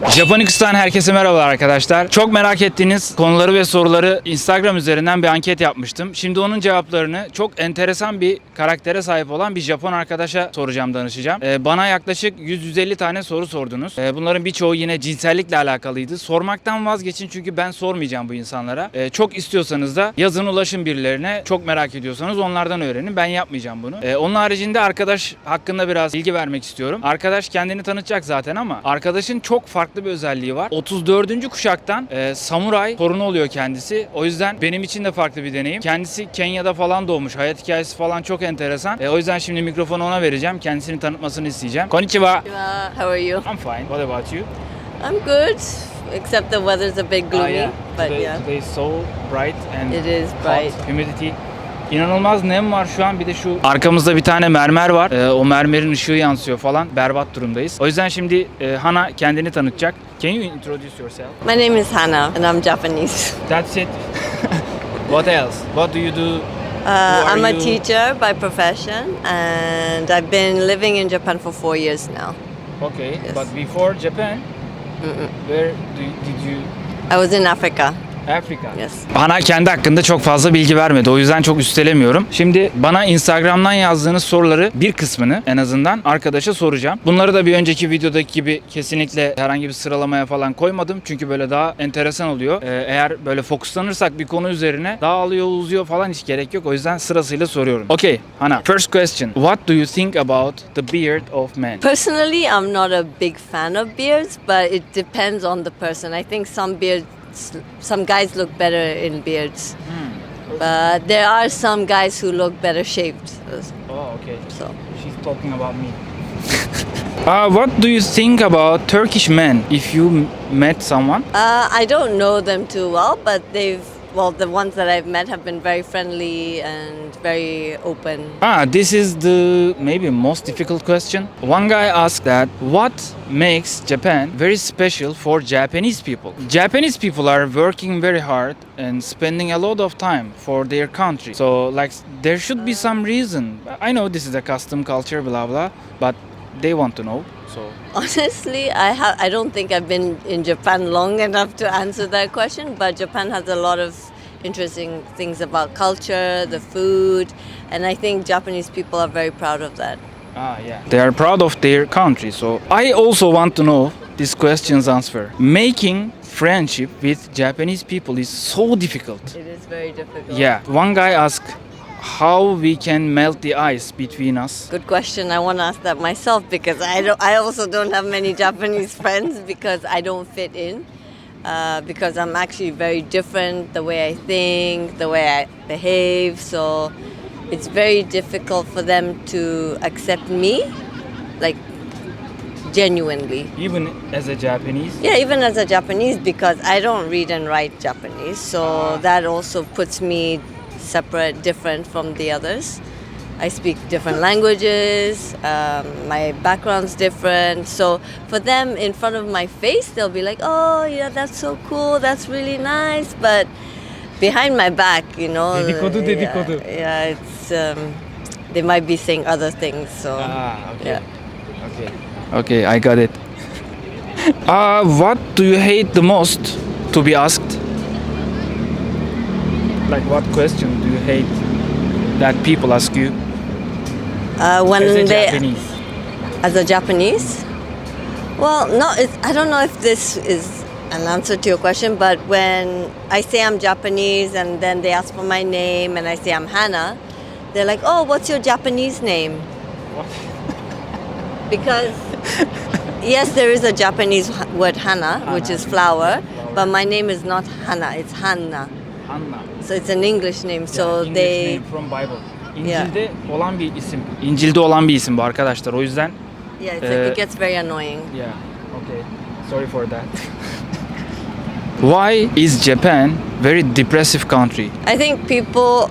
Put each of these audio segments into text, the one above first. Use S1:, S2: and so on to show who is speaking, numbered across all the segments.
S1: Japonicus'tan herkese merhabalar arkadaşlar. Çok merak ettiğiniz konuları ve soruları Instagram üzerinden bir anket yapmıştım. Şimdi onun cevaplarını çok enteresan bir karaktere sahip olan bir Japon arkadaşa soracağım, danışacağım. Bana yaklaşık 100-150 tane soru sordunuz. Bunların birçoğu yine cinsellikle alakalıydı. Sormaktan vazgeçin çünkü ben sormayacağım bu insanlara. Çok istiyorsanız da yazın, ulaşın birilerine. Çok merak ediyorsanız onlardan öğrenin. Ben yapmayacağım bunu. Onun haricinde arkadaş hakkında biraz bilgi vermek istiyorum. Arkadaş kendini tanıtacak zaten ama arkadaşın çok farklı bir özelliği var. 34. kuşaktan samuray torunu oluyor kendisi. O yüzden benim için de farklı bir deneyim. Kendisi Kenya'da falan doğmuş. Hayat hikayesi falan çok enteresan. O yüzden şimdi mikrofonu ona vereceğim. Kendisini tanıtmasını isteyeceğim. Konnichiwa.
S2: How are you?
S1: I'm fine. What about you?
S2: I'm good, except the weather's a bit gloomy. But
S1: Today is so bright and
S2: it is bright.
S1: hot, humidity. İnanılmaz nem var şu an. Bir de şu arkamızda bir tane mermer var. O mermerin ışığı yansıyor falan. Berbat durumdayız. O yüzden şimdi Hana kendini tanıtacak. Can you introduce yourself?
S2: My name is Hannah and I'm Japanese.
S1: That's it. What else? What do you do?
S2: I'm a teacher by profession and I've been living in Japan for 4 years now.
S1: Okay,
S2: Yes.
S1: but before Japan, where did you?
S2: I was in Africa.
S1: Afrika.
S2: Yes.
S1: Bana kendi hakkında çok fazla bilgi vermedi. O yüzden çok üstelemiyorum. Şimdi bana Instagram'dan yazdığınız soruları bir kısmını en azından arkadaşa soracağım. Bunları da bir önceki videodaki gibi kesinlikle herhangi bir sıralamaya falan koymadım. Çünkü böyle daha enteresan oluyor. Eğer böyle fokuslanırsak bir konu üzerine dağılıyor, uzuyor falan hiç gerek yok. O yüzden sırasıyla soruyorum. Okay, Hana. First question. What do you think about the beard of men?
S2: Personally, I'm not a big fan of beards, but it depends on the person. I think some guys look better in beards. But there are some guys who look better shaved.
S1: Oh, okay.
S2: So
S1: She's talking about me. What do you think about Turkish men if you met someone?
S2: I don't know them too well, but the ones that I've met have been very friendly and very open.
S1: This is the maybe most difficult question. One guy asked that what makes Japan very special for Japanese people? Japanese people are working very hard and spending a lot of time for their country. So like there should be some reason. I know this is a custom culture, blah blah, but they want to know. So
S2: Honestly, I don't think I've been in Japan long enough to answer that question, but Japan has a lot of interesting things about culture, the food, and I think Japanese people are very proud of that.
S1: yeah. They are proud of their country. So I also want to know this question's answer. Making friendship with Japanese people is so difficult.
S2: It is very difficult.
S1: Yeah. One guy asked how we can melt the ice between us.
S2: Good question. I want to ask that myself because I also don't have many Japanese friends because I don't fit in. Because I'm actually very different, the way I think, the way I behave. So it's very difficult for them to accept me, like genuinely.
S1: Even as a Japanese.
S2: Yeah, even as a Japanese, because I don't read and write Japanese. So that also puts me separate, different from the others. I speak different languages, my background's different. So for them, in front of my face, they'll be like, oh, yeah, that's so cool, that's really nice. But behind my back, you know,
S1: Dedikodu.
S2: yeah, it's, they might be saying other things. So,
S1: Okay.
S2: yeah.
S1: Okay, I got it. What do you hate the most to be asked? Like what question do you hate that people ask you?
S2: When
S1: As a
S2: they,
S1: Japanese.
S2: As a Japanese? Well, no, I don't know if this is an answer to your question, but when I say I'm Japanese and then they ask for my name and I say I'm Hannah, they're like, oh, what's your Japanese name?
S1: What?
S2: Because, yes, there is a Japanese word Hana, which is flower, but my name is not Hannah, it's Hanna.
S1: Hanna.
S2: So it's an English name, so
S1: English
S2: they...
S1: name from Bible. İncil'de olan bir isim. İncil'de olan bir isim bu arkadaşlar. O yüzden
S2: Yeah, it's like, it gets very annoying.
S1: yeah. Okay. Sorry for that. Why is Japan very depressive country?
S2: I think people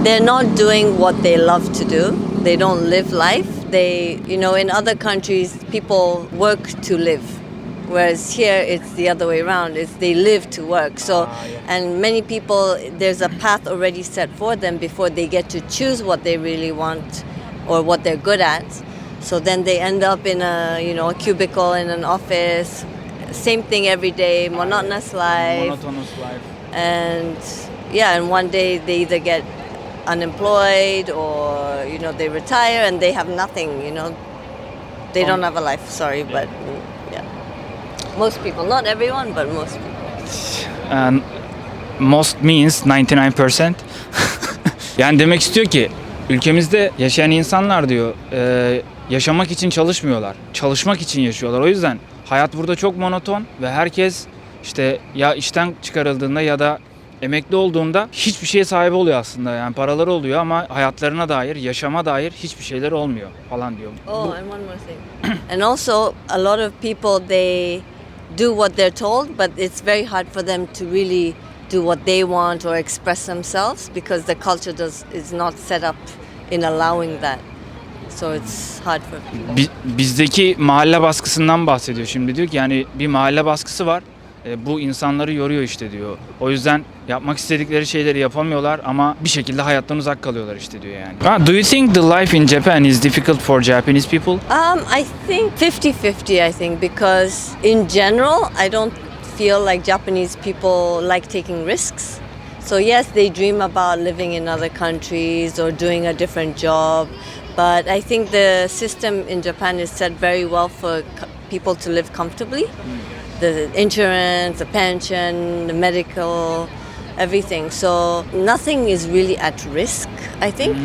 S2: they're not doing what they love to do. They don't live life. In other countries, people work to live. Whereas here, it's the other way around. It's they live to work. So, and many people, there's a path already set for them before they get to choose what they really want or what they're good at. So then they end up in a a cubicle in an office, same thing every day, monotonous life.
S1: Monotonous life.
S2: And yeah, and one day they either get unemployed or they retire and they have nothing. They don't have a life. Sorry, but yeah, most people, not everyone, but most people.
S1: And most means 99%. Yani demek istiyor ki ülkemizde yaşayan insanlar diyor yaşamak için çalışmıyorlar. Çalışmak için yaşıyorlar. O yüzden hayat burada çok monoton ve herkes işte ya işten çıkarıldığında ya da emekli olduğunda hiçbir şeye sahip oluyor aslında. Yani paraları oluyor ama hayatlarına dair, yaşama dair hiçbir şeyler olmuyor falan diyor.
S2: Oh, and one more thing. And also a lot of people, they do what they're told, but it's very hard for them to really do what they want or express themselves because the culture is not set up in allowing that. So it's hard for people.
S1: Bizdeki mahalle baskısından bahsediyor şimdi, diyor ki yani bir mahalle baskısı var. Bu insanları yoruyor işte diyor. O yüzden yapmak istedikleri şeyleri yapamıyorlar ama bir şekilde hayattan uzak kalıyorlar işte diyor yani. Do you think the life in Japan is difficult for Japanese people?
S2: I think 50-50, I think, because in general I don't feel like Japanese people like taking risks. So yes, they dream about living in other countries or doing a different job, but I think the system in Japan is set very well for people to live comfortably. The insurance, the pension, the medical, everything. So nothing is really at risk, I think.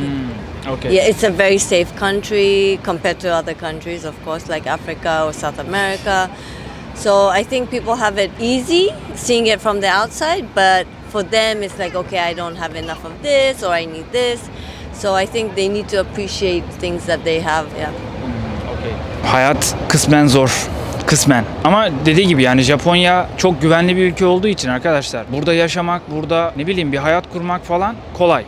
S1: Okay.
S2: Yeah, it's a very safe country compared to other countries, of course, like Africa or South America. So I think people have it easy seeing it from the outside, but for them it's like, okay, I don't have enough of this or I need this. So I think they need to appreciate things that they have. Yeah.
S1: Okay. Hayat kısmen zor. Kısmen. Ama dediği gibi yani Japonya çok güvenli bir ülke olduğu için arkadaşlar burada yaşamak, burada ne bileyim bir hayat kurmak falan kolay.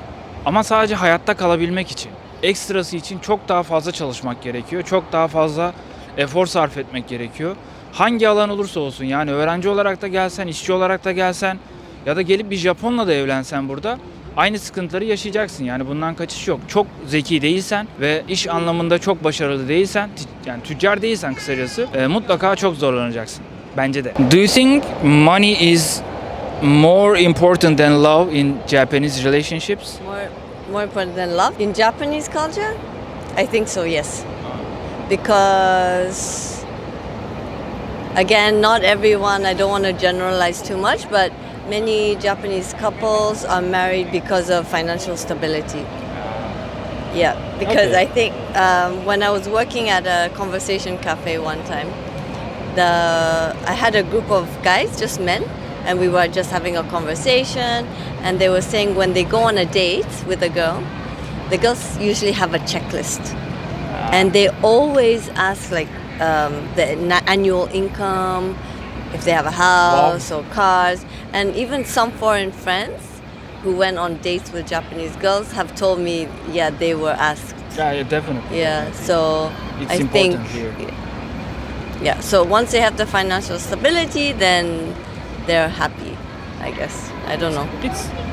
S1: Ama sadece hayatta kalabilmek için, ekstrası için çok daha fazla çalışmak gerekiyor. Çok daha fazla efor sarf etmek gerekiyor. Hangi alan olursa olsun, yani öğrenci olarak da gelsen, işçi olarak da gelsen ya da gelip bir Japonla da evlensen burada aynı sıkıntıları yaşayacaksın. Yani bundan kaçış yok. Çok zeki değilsen ve iş anlamında çok başarılı değilsen, yani tüccar değilsen kısacası mutlaka çok zorlanacaksın. Bence de. Do you think money is more important than love in Japanese relationships?
S2: More important than love in Japanese culture? I think so, yes. Because again, not everyone, I don't want to generalize too much, but many Japanese couples are married because of financial stability. Yeah, because
S1: Okay.
S2: I think when I was working at a conversation cafe one time, I had a group of guys, just men, and we were just having a conversation, and they were saying when they go on a date with a girl, the girls usually have a checklist, and they always ask like the annual income, if they have a house or cars, and even some foreign friends who went on dates with Japanese girls have told me, yeah, they were asked.
S1: Yeah, definitely.
S2: Yeah, so
S1: It's
S2: I
S1: important
S2: think,
S1: here.
S2: yeah, so once they have the financial stability, then they're happy, I guess. I don't know.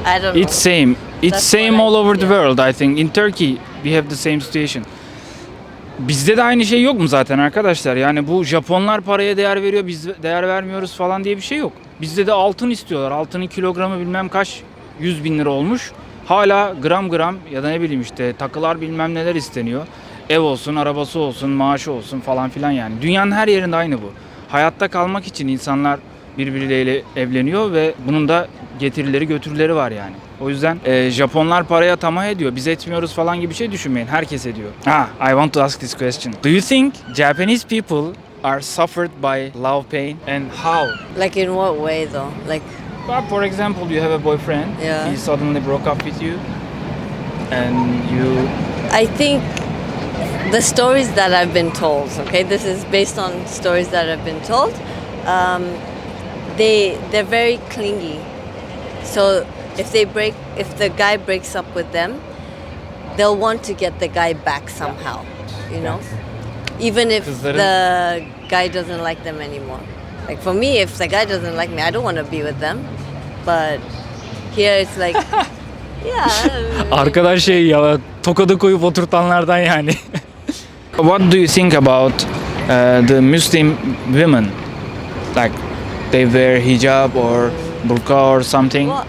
S2: I don't know.
S1: It's same. It's
S2: That's
S1: same
S2: what
S1: all over the
S2: yeah.
S1: world, I think. In Turkey we have the same situation. Bizde de aynı şey yok mu zaten arkadaşlar? Yani bu Japonlar paraya değer veriyor, biz değer vermiyoruz falan diye bir şey yok. Bizde de altın istiyorlar. Altının kilogramı bilmem kaç 100 bin lira olmuş. Hala gram gram ya da ne bileyim işte takılar bilmem neler isteniyor. Ev olsun, arabası olsun, maaşı olsun falan filan yani. Dünyanın her yerinde aynı bu. Hayatta kalmak için insanlar birbirleriyle evleniyor ve bunun da getirileri götürüleri var yani. O yüzden Japonlar paraya tamah ediyor. Biz etmiyoruz falan gibi bir şey düşünmeyin. Herkes ediyor. I want to ask this question. Do you think Japanese people are suffered by love pain and how?
S2: Like in what way though? Like,
S1: For example, you have a boyfriend.
S2: Yeah.
S1: He suddenly broke up with you. And you...
S2: I think the stories that I've been told, okay, this is based on stories that I've been told, they're very clingy. So if the guy breaks up with them, they'll want to get the guy back somehow, you know? Even if the guy doesn't like them anymore. Like for me, if the guy doesn't like me, I don't want to be with them. But here it's like, yeah.
S1: Arkadaş ya tokadı koyup oturtanlardan yani. What do you think about the Muslim women? Like they wear hijab or burqa or something?
S2: Well,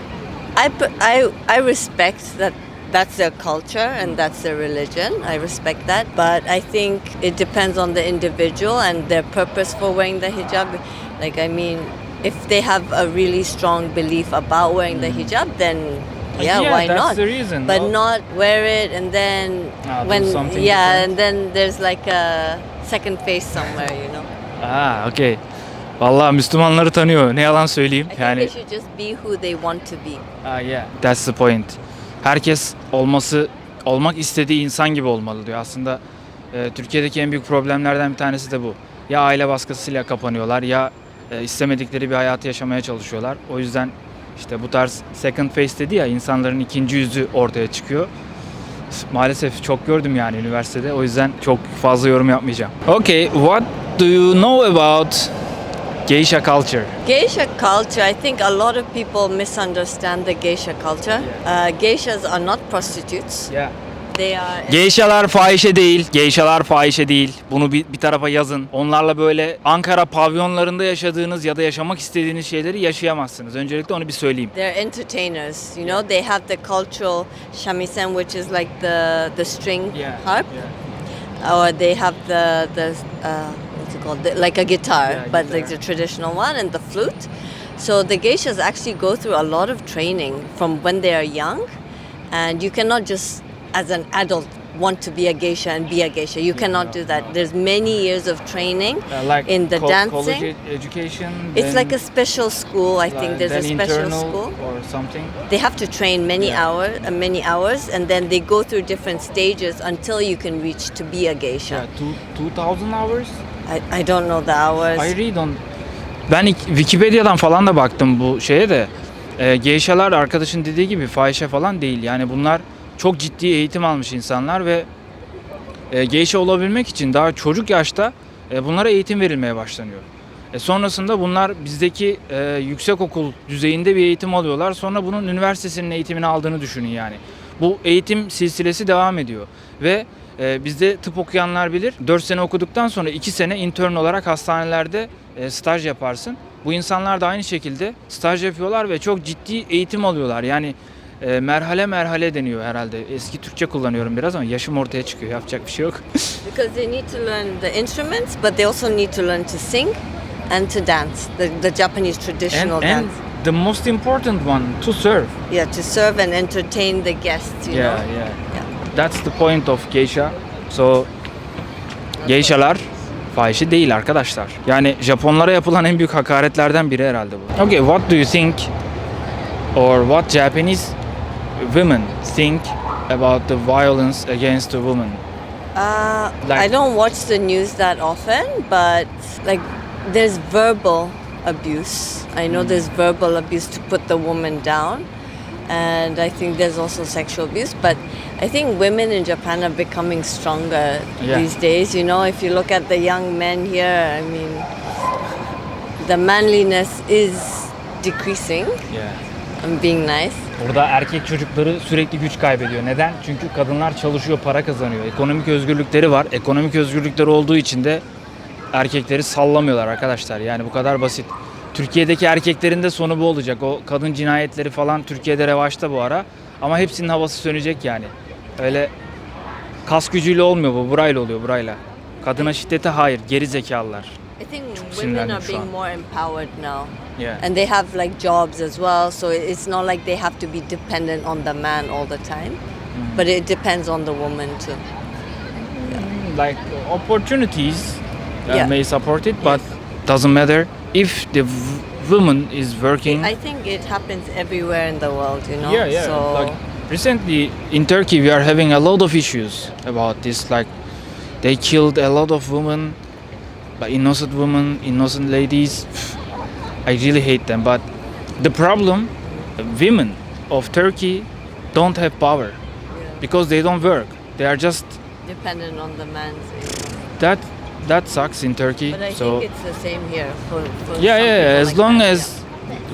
S2: I respect that that's their culture and that's their religion. I respect that. But I think it depends on the individual and their purpose for wearing the hijab. Like, I mean, if they have a really strong belief about wearing the hijab, then why
S1: that's
S2: not?
S1: the reason.
S2: But
S1: no?
S2: not wear it and then
S1: do something different.
S2: and then there's like a second face somewhere, you know.
S1: Okay. Vallahi Müslümanları tanıyor. Ne yalan söyleyeyim.
S2: I think
S1: Yani
S2: they should just be who they want to be.
S1: yeah. That's the point. Herkes olmak istediği insan gibi olmalı diyor. Aslında Türkiye'deki en büyük problemlerden bir tanesi de bu. Ya aile baskısıyla kapanıyorlar ya istemedikleri bir hayatı yaşamaya çalışıyorlar. O yüzden işte bu tarz second face dedi ya, insanların ikinci yüzü ortaya çıkıyor. Maalesef çok gördüm yani üniversitede. O yüzden çok fazla yorum yapmayacağım. Okay, what do you know about Geisha culture?
S2: Geisha culture, I think a lot of people misunderstand the geisha culture. Geishas are not prostitutes.
S1: Yeah.
S2: They are
S1: Geyşa'lar fahişe değil. Geyşa'lar fahişe değil. Bunu bir tarafa yazın. Onlarla böyle Ankara pavyonlarında yaşadığınız ya da yaşamak istediğiniz şeyleri yaşayamazsınız. Öncelikle onu bir söyleyeyim.
S2: they're entertainers. You know, they have the cultural shamisen, which is like the string harp, or they have the what's it called? Like a guitar, but
S1: guitar.
S2: like the traditional one, and the flute. So the geishas actually go through a lot of training from when they are young, and you cannot just as an adult want to be a geisha and be a geisha. You cannot do that. There's many years of training
S1: Like
S2: in the dancing.
S1: College education.
S2: It's like a special school. I think there's a special school.
S1: Or something.
S2: They have to train many hours, and then they go through different stages until you can reach to be a geisha.
S1: Yeah, 2000 hours.
S2: I don't know the hours.
S1: I read on. Ben Wikipedia'dan falan da baktım bu şeye de. Geishalar arkadaşın dediği gibi fahişe falan değil. Yani bunlar çok ciddi eğitim almış insanlar ve geisha olabilmek için daha çocuk yaşta bunlara eğitim verilmeye başlanıyor. Sonrasında bunlar bizdeki yüksekokul düzeyinde bir eğitim alıyorlar. Sonra bunun üniversitesinin eğitimini aldığını düşünün yani. Bu eğitim silsilesi devam ediyor. Ve bizde tıp okuyanlar bilir. 4 sene okuduktan sonra 2 sene intern olarak hastanelerde staj yaparsın. Bu insanlar da aynı şekilde staj yapıyorlar ve çok ciddi eğitim alıyorlar. Yani merhale merhale deniyor herhalde. Eski Türkçe kullanıyorum biraz ama yaşım ortaya çıkıyor. Yapacak bir şey yok.
S2: Because they need to learn the instruments, but they also need to learn to sing and to dance, the Japanese traditional
S1: and
S2: dance.
S1: the most important one, to serve.
S2: Yeah, to serve and entertain the guests, you know.
S1: Yeah. That's the point of geisha. So geishalar fahişe değil arkadaşlar. Yani Japonlara yapılan en büyük hakaretlerden biri herhalde bu. Okay, what do you think or what Japanese women think about the violence against the women?
S2: I don't watch the news that often, but like there's verbal abuse. I know there's verbal abuse to put the woman down, and I think there's also sexual abuse. But I think women in Japan are becoming stronger these days. You know, if you look at the young men here, I mean, the manliness is decreasing.
S1: Yeah.
S2: I'm being nice.
S1: Burada erkek çocukları sürekli güç kaybediyor. Neden? Çünkü kadınlar çalışıyor, para kazanıyor. Ekonomik özgürlükleri var. Ekonomik özgürlükleri olduğu için de erkekleri sallamıyorlar arkadaşlar. Yani bu kadar basit. Türkiye'deki erkeklerin de sonu bu olacak. O kadın cinayetleri falan Türkiye'de revaçta bu ara. Ama hepsinin havası sönecek yani. Öyle kas gücüyle olmuyor bu. Burayla oluyor, burayla. Kadına şiddete hayır. Geri zekalılar.
S2: I think women
S1: sinirlendim
S2: are
S1: şu
S2: being
S1: an.
S2: more empowered now.
S1: Yeah.
S2: And they have like jobs as well, so it's not like they have to be dependent on the man all the time. But it depends on the woman too.
S1: Like opportunities
S2: Yeah.
S1: may support it, but doesn't matter if the woman is working.
S2: I think it happens everywhere in the world, you know.
S1: Yeah.
S2: So
S1: Like recently in Turkey, we are having a lot of issues about this. Like they killed a lot of women, but innocent women, innocent ladies. I really hate them. But the problem, women of Turkey don't have power because they don't work. They are just
S2: dependent on the man. You know.
S1: that sucks in Turkey.
S2: But I
S1: so
S2: think it's the same here for some
S1: yeah.
S2: people
S1: As
S2: like
S1: long
S2: that,
S1: as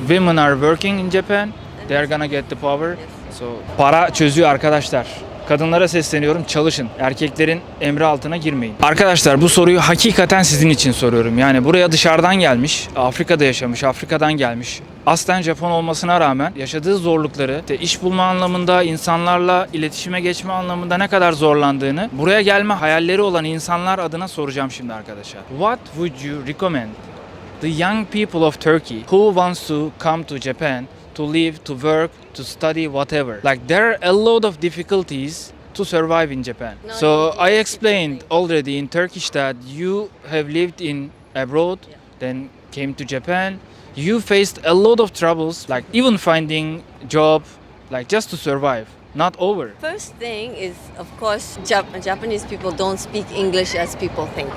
S1: women are working in Japan, they are gonna get the power. So para çözüyor arkadaşlar. Kadınlara sesleniyorum, çalışın. Erkeklerin emri altına girmeyin. Arkadaşlar bu soruyu hakikaten sizin için soruyorum. Yani buraya dışarıdan gelmiş, Afrika'da yaşamış, Afrika'dan gelmiş. Aslen Japon olmasına rağmen yaşadığı zorlukları, iş bulma anlamında, insanlarla iletişime geçme anlamında ne kadar zorlandığını buraya gelme hayalleri olan insanlar adına soracağım şimdi arkadaşlar. What would you recommend the young people of Turkey who wants to come to Japan to live, to work, to study, whatever? Like there are a lot of difficulties to survive in Japan. So I explained already in Turkish that you have lived in abroad, then came to Japan. You faced a lot of troubles, like even finding job, like just to survive. Not over.
S2: First thing is, of course, Japanese people don't speak English as people think.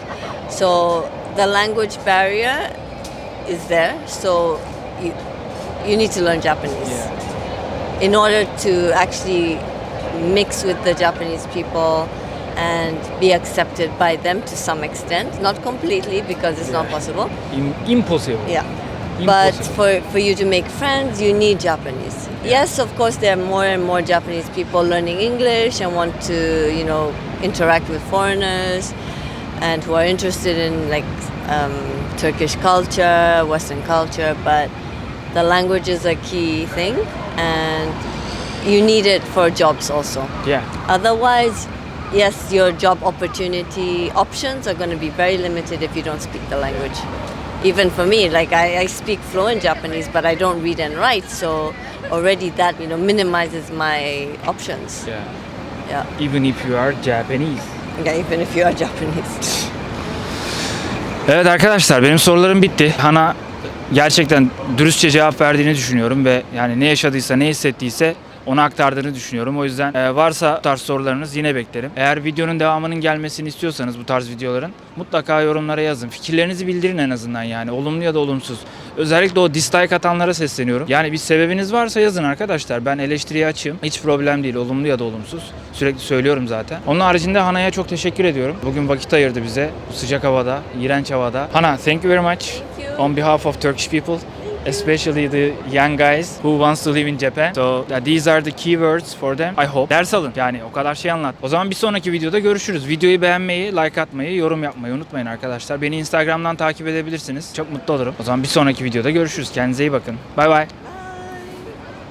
S2: So the language barrier is there. So you need to learn Japanese in order to actually mix with the Japanese people and be accepted by them to some extent. Not completely, because it's not possible.
S1: Impossible.
S2: Yeah.
S1: Impossible.
S2: But for you to make friends, you need Japanese. Yes, of course, there are more and more Japanese people learning English and want to, interact with foreigners and who are interested in Turkish culture, Western culture. But the language is a key thing, and you need it for jobs also.
S1: Yeah.
S2: Otherwise, yes, your job opportunity options are going to be very limited if you don't speak the language. Even for me, I speak fluent Japanese, but I don't read and write, so already that minimizes my options. Yeah.
S1: Even if you are Japanese.
S2: Yeah, even if you are Japanese.
S1: Evet arkadaşlar, benim sorularım bitti. Hana gerçekten dürüstçe cevap verdiğini düşünüyorum ve yani ne yaşadıysa, ne hissettiyse onu aktardığını düşünüyorum. O yüzden varsa bu tarz sorularınız yine beklerim. Eğer videonun devamının gelmesini istiyorsanız bu tarz videoların mutlaka yorumlara yazın. Fikirlerinizi bildirin en azından yani. Olumlu ya da olumsuz. Özellikle o dislike atanlara sesleniyorum. Yani bir sebebiniz varsa yazın arkadaşlar. Ben eleştiriye açığım. Hiç problem değil. Olumlu ya da olumsuz. Sürekli söylüyorum zaten. Onun haricinde Hana'ya çok teşekkür ediyorum. Bugün vakit ayırdı bize. Bu sıcak havada, iğrenç havada. Hana, thank you very much. On behalf of Turkish people. Especially the young guys who wants to live in Japan. So these are the keywords for them. I hope. Ders alın. Yani o kadar şey anlat. O zaman bir sonraki videoda görüşürüz. Videoyu beğenmeyi, like atmayı, yorum yapmayı unutmayın arkadaşlar. Beni Instagram'dan takip edebilirsiniz. Çok mutlu olurum. O zaman bir sonraki videoda görüşürüz. Kendinize iyi bakın. Bye bye.